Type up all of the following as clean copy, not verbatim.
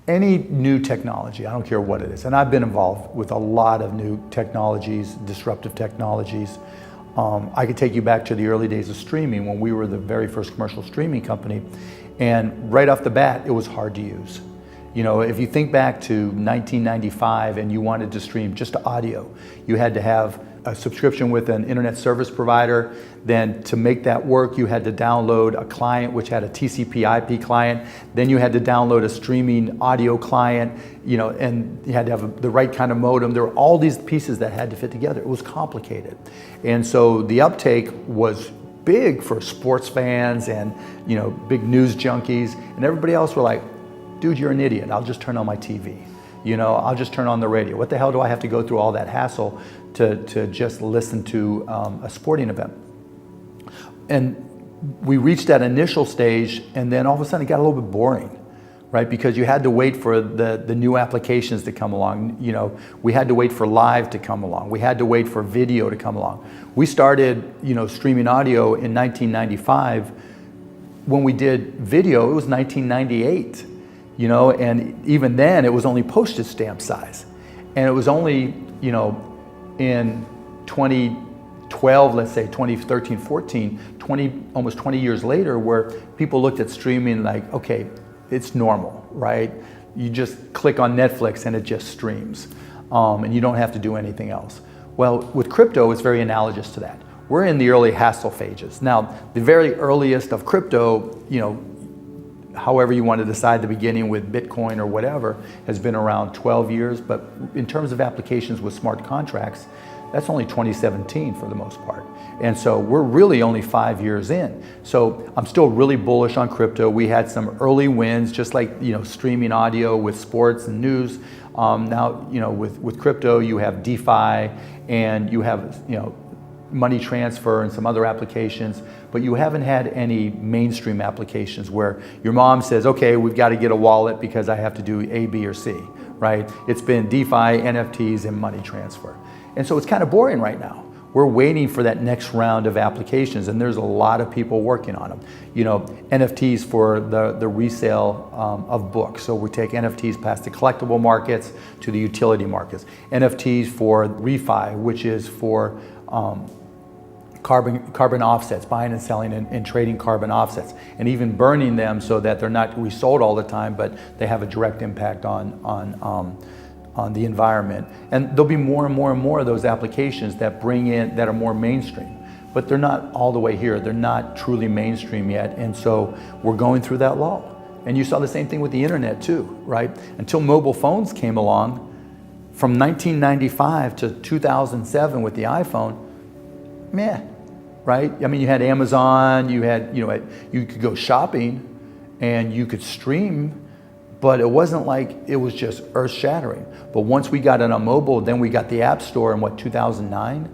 Any new technology, I don't care what it is, and I've been involved with a lot of new technologies, disruptive technologies. I could take you back to the early days of streaming when we were the very first commercial streaming company, and right off the bat, it was hard to use. You know, if you think back to 1995 and you wanted to stream just audio, you had to have a subscription with an internet service provider. Then to make that work, you had to download a client which had a TCP/IP client. Then you had to download a streaming audio client, you know, and you had to have the right kind of modem. There were all these pieces that had to fit together. It was complicated. And so the uptake was big for sports fans and, you know, big news junkies, and everybody else were like, dude, you're an idiot. I'll just turn on my TV. You know, I'll just turn on the radio. What the hell do I have to go through all that hassle to just listen to a sporting event? And we reached that initial stage, and then all of a sudden it got a little bit boring, right? Because you had to wait for the new applications to come along. You know, we had to wait for live to come along. We had to wait for video to come along. We started, you know, streaming audio in 1995. When we did video, it was 1998. You know, and even then it was only postage stamp size. And it was only, you know, in 2012, let's say 2013, 14, almost 20 years later, where people looked at streaming like, okay, it's normal, right? You just click on Netflix and it just streams. And you don't have to do anything else. Well, with crypto, it's very analogous to that. We're in the early hassle phases. Now, the very earliest of crypto, you know, however you want to decide the beginning with Bitcoin or whatever, has been around 12 years. But in terms of applications with smart contracts, that's only 2017 for the most part. And so we're really only 5 years in. So I'm still really bullish on crypto. We had some early wins, just like, you know, streaming audio with sports and news. Now, you know, with crypto, you have DeFi and you have, you know, money transfer and some other applications, but you haven't had any mainstream applications where your mom says, okay, we've got to get a wallet because I have to do A, B, or C, right? It's been DeFi, NFTs, and money transfer. And so it's kind of boring right now. We're waiting for that next round of applications, and there's a lot of people working on them. You know, NFTs for the resale of books. So we take NFTs past the collectible markets to the utility markets. NFTs for refi, which is for carbon offsets, buying and selling and trading carbon offsets, and even burning them so that they're not resold all the time, but they have a direct impact on the environment. And there'll be more and more and more of those applications that bring in, that are more mainstream, but they're not all the way here. They're not truly mainstream yet, and so we're going through that lull. And you saw the same thing with the internet too, right? Until mobile phones came along, from 1995 to 2007 with the iPhone, meh, right? I mean, you had Amazon, you had, you know, you could go shopping and you could stream, but it wasn't like it was just earth-shattering. But once we got it on mobile, then we got the App Store in what, 2009?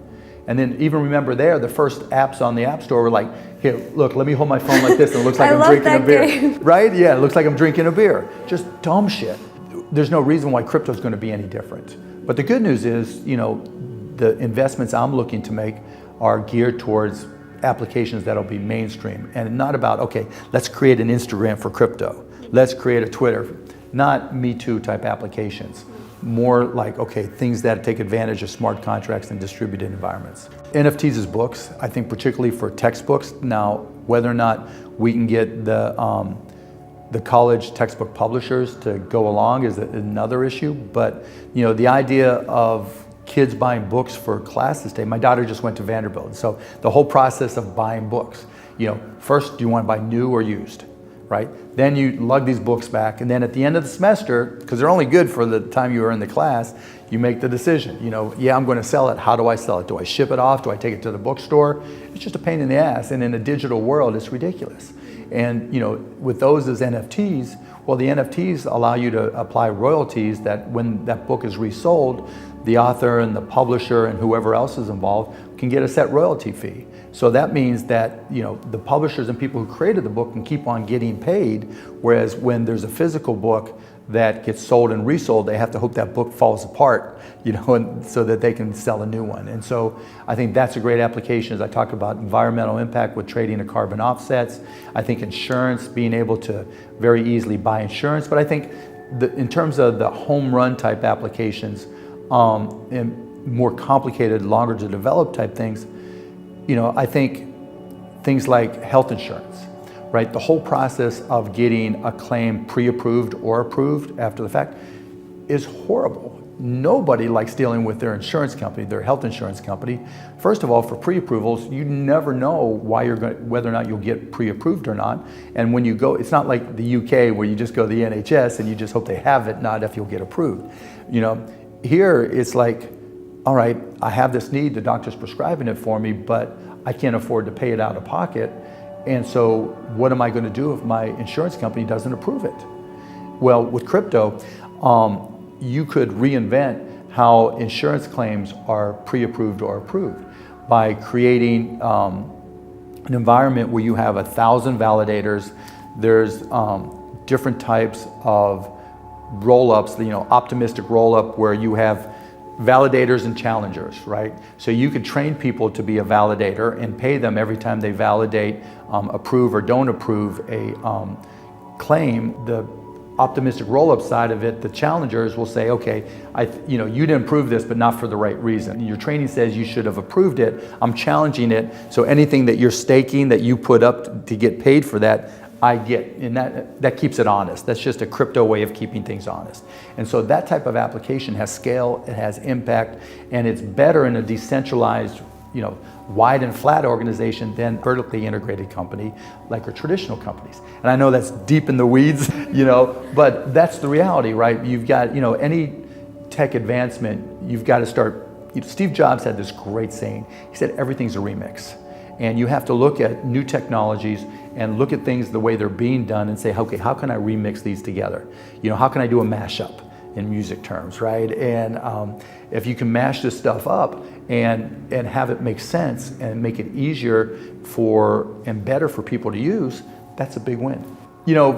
And then even remember there, the first apps on the App Store were like, here, look, let me hold my phone like this and it looks like I'm drinking a beer. Game. Right? Yeah, it looks like I'm drinking a beer. Just dumb shit. There's no reason why crypto is going to be any different. But the good news is, you know, the investments I'm looking to make are geared towards applications that'll be mainstream and not about, okay, let's create an Instagram for crypto. Let's create a Twitter. Not Me Too type applications. More like, okay, things that take advantage of smart contracts and distributed environments. NFTs is books, I think particularly for textbooks. Now, whether or not we can get the college textbook publishers to go along is another issue. But, you know, the idea of kids buying books for classes today. My daughter just went to Vanderbilt. So the whole process of buying books, you know, first, do you want to buy new or used, right? Then you lug these books back. And then at the end of the semester, because they're only good for the time you were in the class, you make the decision, you know, yeah, I'm going to sell it. How do I sell it? Do I ship it off? Do I take it to the bookstore? It's just a pain in the ass. And in a digital world, it's ridiculous. And, you know, with those as NFTs, well, the NFTs allow you to apply royalties that when that book is resold, the author and the publisher and whoever else is involved can get a set royalty fee. So that means that, you know, the publishers and people who created the book can keep on getting paid, whereas when there's a physical book that gets sold and resold, they have to hope that book falls apart, you know, and so that they can sell a new one. And so I think that's a great application. As I talk about environmental impact with trading of carbon offsets, I think insurance, being able to very easily buy insurance, but I think in terms of the home run type applications, and more complicated, longer to develop type things, I think things like health insurance, right? The whole process of getting a claim pre-approved or approved after the fact is horrible. Nobody likes dealing with their insurance company, their health insurance company. First of all, for pre-approvals, you never know whether or not you'll get pre-approved or not. And when you go, it's not like the UK where you just go to the NHS and you just hope they have it, not if you'll get approved. Here it's like, all right, I have this need, the doctor's prescribing it for me, but I can't afford to pay it out of pocket. And so what am I going to do if my insurance company doesn't approve it? Well, with crypto, you could reinvent how insurance claims are pre-approved or approved by creating an environment where you have 1,000 validators. There's different types of roll-ups, optimistic roll-up where you have validators and challengers, right? So you could train people to be a validator and pay them every time they validate, approve or don't approve a claim. The optimistic roll-up side of it, the challengers will say, okay, you didn't approve this, but not for the right reason. Your training says you should have approved it. I'm challenging it. So anything that you're staking that you put up to get paid for that, I get, and that keeps it honest. That's just a crypto way of keeping things honest. And so that type of application has scale, it has impact, and it's better in a decentralized, wide and flat organization than vertically integrated company like our traditional companies. And I know that's deep in the weeds, but that's the reality, right? You've got, any tech advancement, you've got to start, Steve Jobs had this great saying. He said, everything's a remix. And you have to look at new technologies and look at things the way they're being done and say, okay, how can I remix these together? How can I do a mashup in music terms, right? And if you can mash this stuff up and have it make sense and make it easier and better for people to use, that's a big win.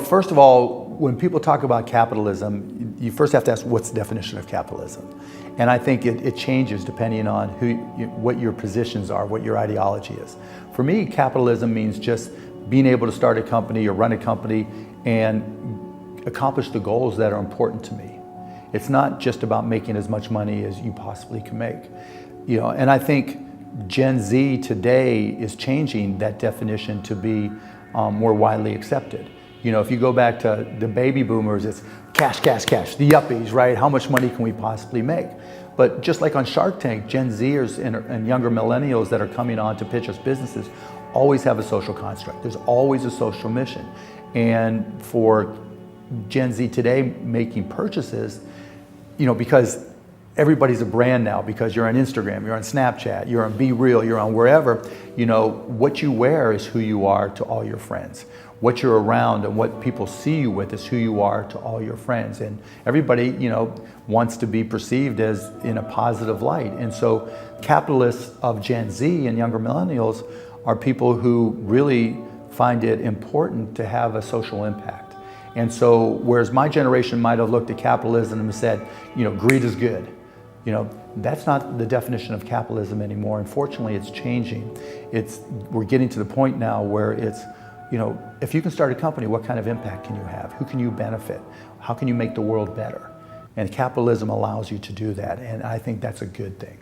First of all, when people talk about capitalism, you first have to ask what's the definition of capitalism. And I think it changes depending on what your positions are, what your ideology is. For me, capitalism means just being able to start a company or run a company and accomplish the goals that are important to me. It's not just about making as much money as you possibly can make. And I think Gen Z today is changing that definition to be more widely accepted. If you go back to the baby boomers, it's cash, cash, cash, the yuppies, right? How much money can we possibly make? But just like on Shark Tank, Gen Zers and younger millennials that are coming on to pitch us businesses always have a social construct. There's always a social mission. And for Gen Z today making purchases, because everybody's a brand now, because you're on Instagram, you're on Snapchat, you're on Be Real, you're on wherever, what you wear is who you are to all your friends. What you're around and what people see you with is who you are to all your friends. And everybody, wants to be perceived as in a positive light. And so capitalists of Gen Z and younger millennials are people who really find it important to have a social impact. And so, whereas my generation might have looked at capitalism and said, greed is good, that's not the definition of capitalism anymore. Unfortunately, it's changing. We're getting to the point now where it's, if you can start a company, what kind of impact can you have? Who can you benefit? How can you make the world better? And capitalism allows you to do that, and I think that's a good thing.